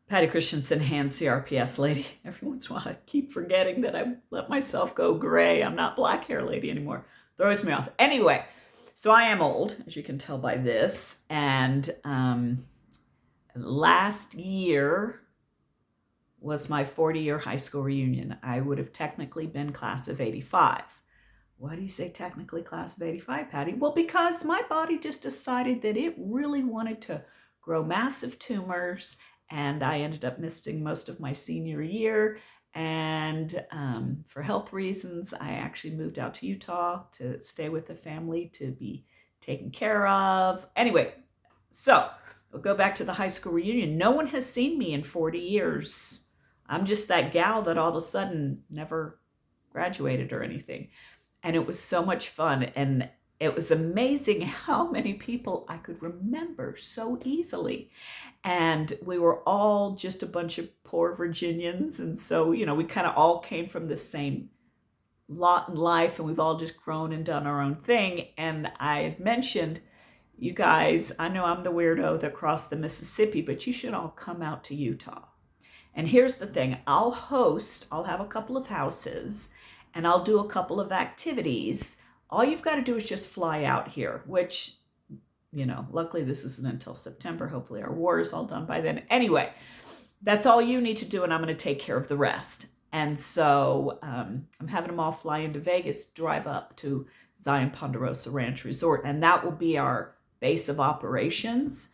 Patty Christensen, hand CRPS lady. Every once in a while, I keep forgetting that I've let myself go gray. I'm not black hair lady anymore. Throws me off. Anyway, so I am old, as you can tell by this. And last year was my 40-year high school reunion. I would have technically been class of 85. Why do you say technically class of 85, Patty? Well, because my body just decided that it really wanted to grow massive tumors, and I ended up missing most of my senior year. And for health reasons, I actually moved out to Utah to stay with the family to be taken care of. Anyway, so we'll go back to the high school reunion. No one has seen me in 40 years. I'm just that gal that all of a sudden never graduated or anything. And it was so much fun. And it was amazing how many people I could remember so easily. And we were all just a bunch of poor Virginians. And so, we kind of all came from the same lot in life, and we've all just grown and done our own thing. And I had mentioned, you guys, I know I'm the weirdo that crossed the Mississippi, but you should all come out to Utah. And here's the thing, I'll have a couple of houses, and I'll do a couple of activities. All you've got to do is just fly out here, which, luckily this isn't until September. Hopefully our war is all done by then. Anyway, that's all you need to do, and I'm going to take care of the rest. And so I'm having them all fly into Vegas, drive up to Zion Ponderosa Ranch Resort, and that will be our base of operations.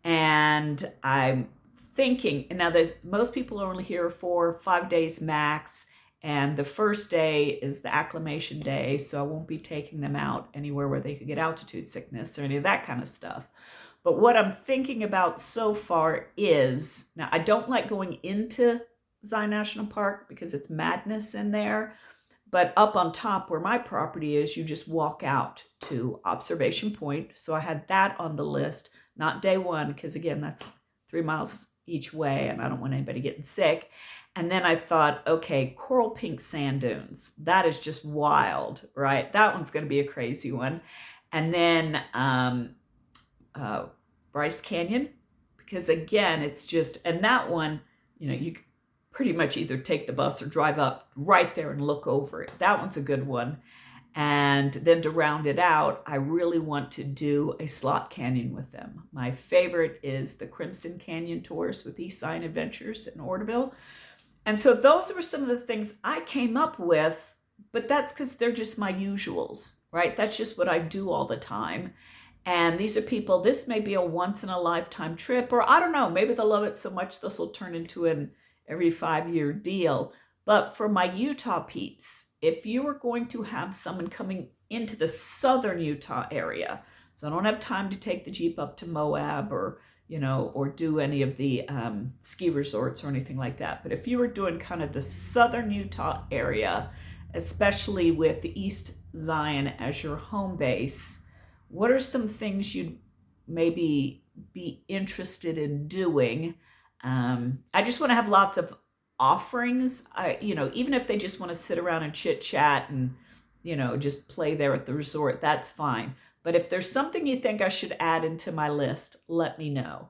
And I'm thinking, now most people are only here for 5 days max. And the first day is the acclimation day, so I won't be taking them out anywhere where they could get altitude sickness or any of that kind of stuff. But what I'm thinking about so far is, now I don't like going into Zion National Park because it's madness in there, but up on top where my property is, you just walk out to Observation Point. So I had that on the list, not day one, because again, that's 3 miles each way, and I don't want anybody getting sick. And then I thought, okay, coral pink sand dunes. That is just wild, right? That one's going to be a crazy one. And then Bryce Canyon, because again, it's just, and that one, you pretty much either take the bus or drive up right there and look over it. That one's a good one. And then to round it out, I really want to do a slot canyon with them. My favorite is the Crimson Canyon Tours with East Zion Adventures in Orderville. And so those were some of the things I came up with, but that's because they're just my usuals, right? That's just what I do all the time. And these are people, this may be a once in a lifetime trip, or I don't know, maybe they'll love it so much this will turn into an every 5-year deal. But for my Utah peeps, if you are going to have someone coming into the southern Utah area, so I don't have time to take the Jeep up to Moab or do any of the ski resorts or anything like that. But if you were doing kind of the southern Utah area, especially with the East Zion as your home base, what are some things you'd maybe be interested in doing? I just want to have lots of offerings. Even if they just want to sit around and chit chat and, just play there at the resort, that's fine. But if there's something you think I should add into my list, let me know.